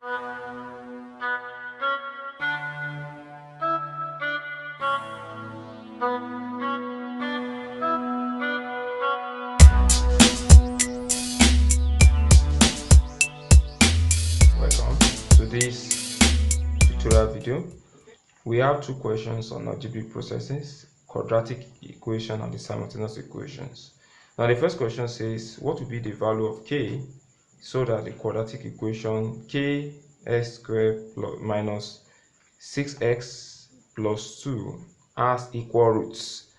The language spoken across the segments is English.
Welcome to this tutorial video. We have two questions on algebraic processes, quadratic equation and the simultaneous equations. Now the first question says, what will be the value of k so that the quadratic equation kx squared minus 6x plus 2 has equal roots?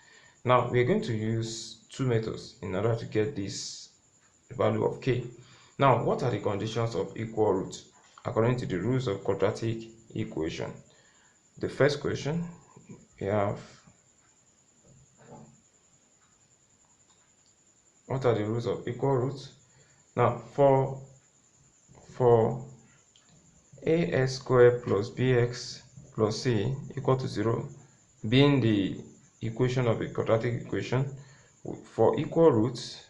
Now we are going to use two methods in order to get this value of k. Now, what are the conditions of equal roots according to the rules of quadratic equation? The first question, we have what are the rules of equal roots? Now, for ax squared plus bx plus c equal to 0 being the equation of a quadratic equation, for equal roots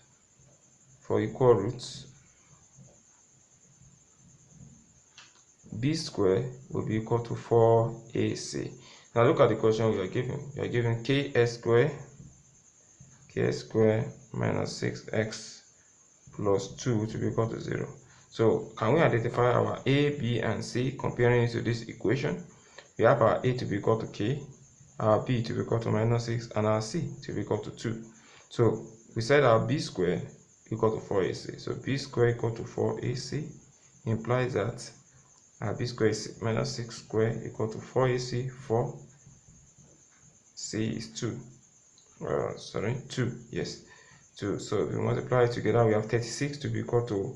b squared will be equal to 4ac. Now look at the question we are given. We are given kx squared minus 6x plus 2 to be equal to 0. So can we identify our a, b, and c comparing it to this equation? We have our a to be equal to k, our b to be equal to minus 6, and our c to be equal to 2. So we said our b squared equal to 4ac. So b squared equal to 4ac implies that our b squared is minus 6 squared equal to 4ac. 4c is 2. 2, yes, 2. So we multiply it together, we have 36 to be equal to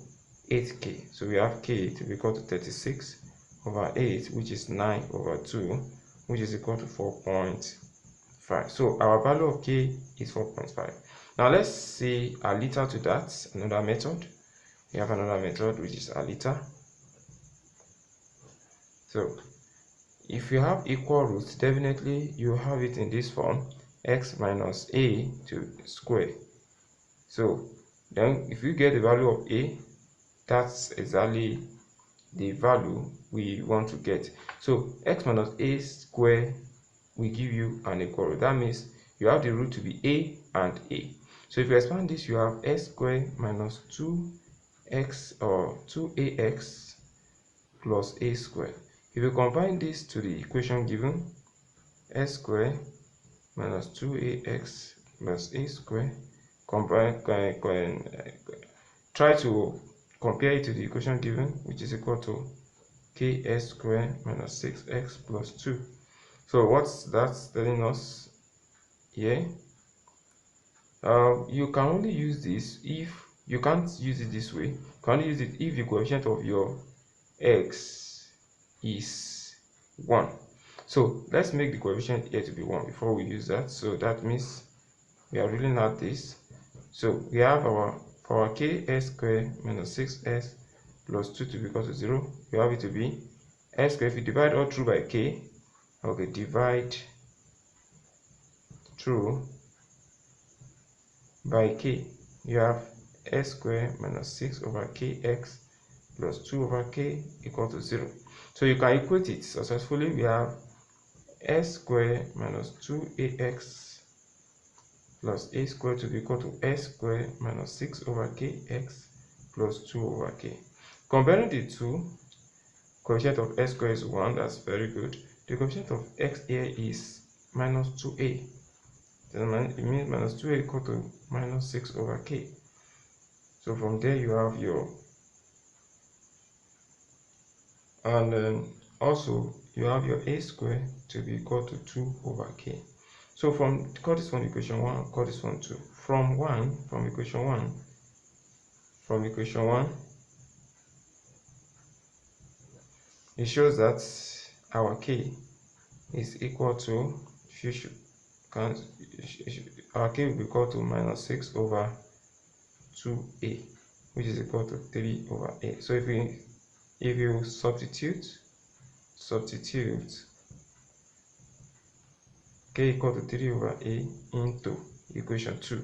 8k. So we have k to be equal to 36 over 8, which is 9 over 2, which is equal to 4.5. So our value of k is 4.5. Now let's see a liter to that, another method. We have another method which is a liter. So if you have equal roots, definitely you have it in this form, x minus a to square. So then if you get the value of a, that's exactly the value we want to get. So x minus a square will give you an equal root. That means you have the root to be a and a. So if you expand this, you have x squared minus 2x or 2ax plus a squared. If you combine this to the equation given, x squared minus 2ax plus a squared, try to compare it to the equation given, which is equal to kx squared minus 6x plus 2. So what's that's telling us here? You can only use this if you can't use it this way. You can only use it if the coefficient of your x is 1. So let's make the coefficient here to be 1 before we use that. So that means we are ruling out this. So we have our for our kx squared minus 6s plus 2 to be equal to 0. We have it to be s squared. If you divide all through by k, okay, divide through by k, you have s squared minus 6 over kx plus 2 over k equal to 0. So you can equate it successfully. We have s squared minus 2ax plus a squared to be equal to s squared minus 6 over kx plus 2 over k. Comparing the two, coefficient of s squared is 1, that's very good. The coefficient of x here is minus 2a. It means minus 2a equal to minus 6 over k. So from there you have your, and then also you have your a squared to be equal to 2 over k. So from, call this one equation 1, call this one 2. From equation 1, it shows that our k is equal to, our k will be equal to minus 6 over 2a, which is equal to 3 over a. So if you substitute k equal to 3 over a into equation 2.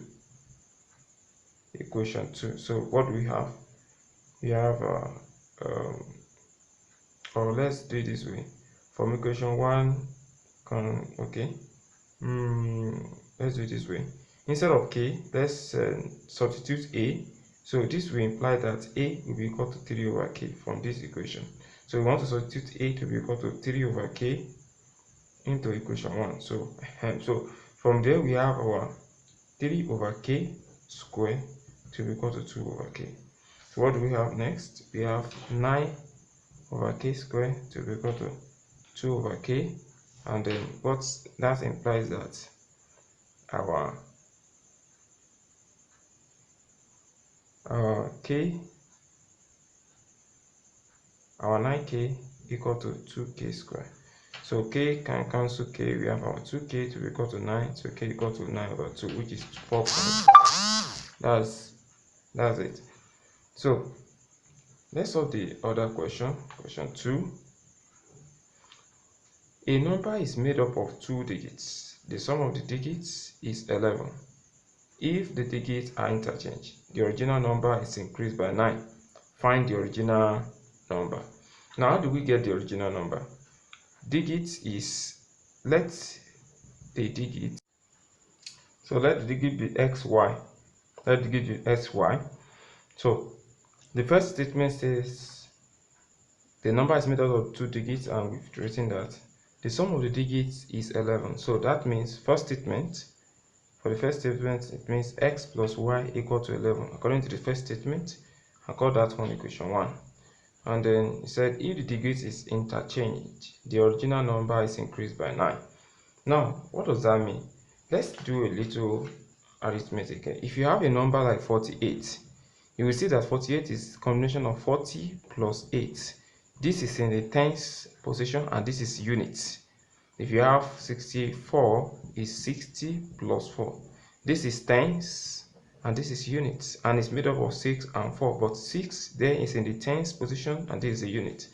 So what do we have? We have or let's do it this way. From equation 1 okay, let's do it this way. Instead of k, let's substitute a. So this will imply that a will be equal to 3 over k from this equation. So we want to substitute a to be equal to 3 over k into equation 1. So so from there we have our 3 over k square to be equal to 2 over k. So what do we have next? We have 9 over k square to be equal to 2 over k, and then what that implies that our k, our 9k equal to 2k square. So k can cancel k, we have our 2k to be equal to 9, so k equal to 9 over 2, which is 4. That's it. So let's solve the other question, question 2. A number is made up of 2 digits. The sum of the digits is 11. If the digits are interchanged, the original number is increased by 9. Find the original number. Now, how do we get the original number? Digits is, let the digit be xy. Let the digit be xy. So the first statement says the number is made up of 2 digits, and we've written that the sum of the digits is 11. So that means for the first statement, it means x plus y equal to 11. According to the first statement, I call that one equation 1. And then it said if the digits is interchanged, the original number is increased by 9. Now, what does that mean? Let's do a little arithmetic. If you have a number like 48, you will see that 48 is a combination of 40 plus 8. This is in the tens position, and this is units. If you have 64, is 60 plus 4. This is tens, and this is units, and it's made up of 6 and 4. But 6 there is in the tens position, and this is a unit.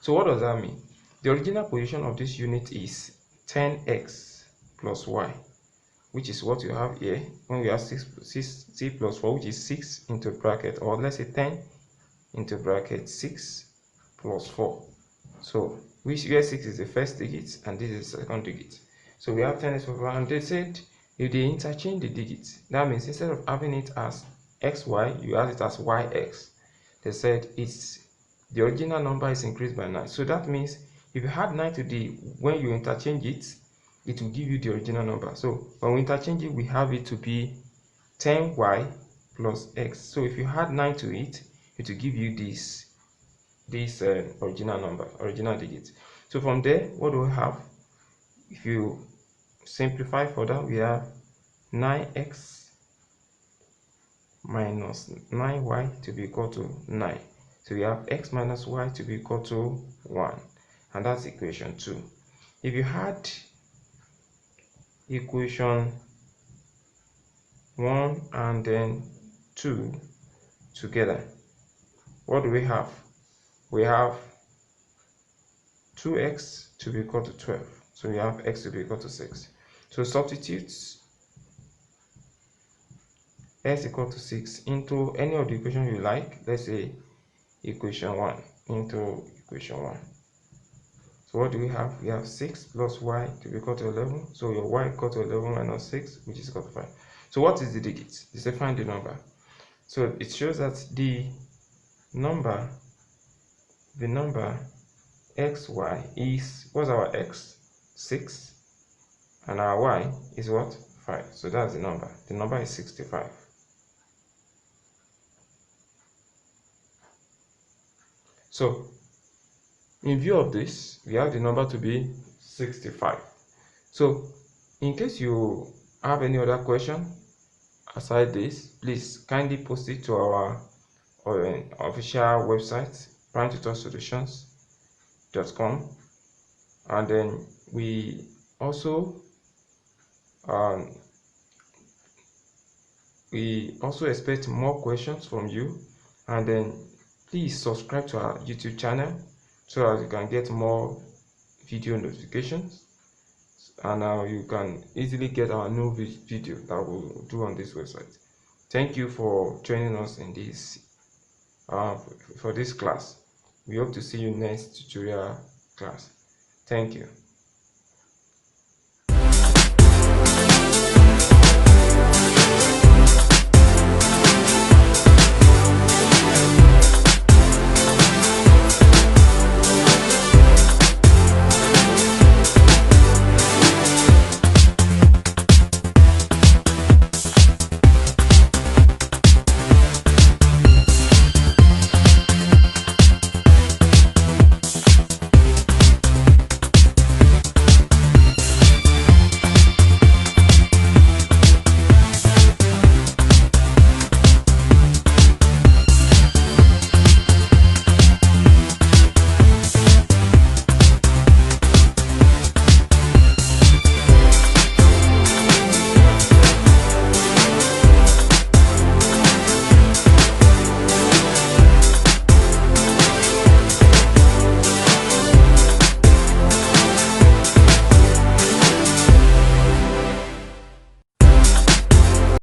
So what does that mean? The original position of this unit is 10x plus y, which is what you have here when we have 6 plus 4, which is 6 into bracket, or let's say 10 into bracket 6 plus 4. So which where 6 is the first digit and this is the second digit. So we have 10x plus 4, and they said if they interchange the digits, that means instead of having it as xy, you have it as yx. They said it's the original number is increased by 9. So that means if you add 9 to the, when you interchange it, it will give you the original number. So when we interchange it, we have it to be 10y plus x. So if you add 9 to it, it will give you this original number, original digit. So from there, what do we have? If you simplify further, we have 9x minus 9y to be equal to 9. So we have x minus y to be equal to 1, and that's equation 2. If you had equation 1 and then 2 together, what do we have? We have 2x to be equal to 12. So we have x to be equal to 6. So substitute x equal to 6 into any of the equation you like. Let's say equation 1 into equation 1. So what do we have? We have 6 plus y to be equal to 11. So your y equal to 11 minus 6, which is equal to 5. So what is the digit? They say find the number. So it shows that the number xy is, what's our x? 6, and our y is what? 5. So that's the number. The number is 65. So in view of this, we have the number to be 65. So in case you have any other question aside this, please kindly post it to our official website, primetutorsolutions.com, and then we also expect more questions from you, and then please subscribe to our YouTube channel so that you can get more video notifications, and you can easily get our new video that we'll do on this website. Thank you for joining us in this for this class. We hope to see you next tutorial class. Thank you.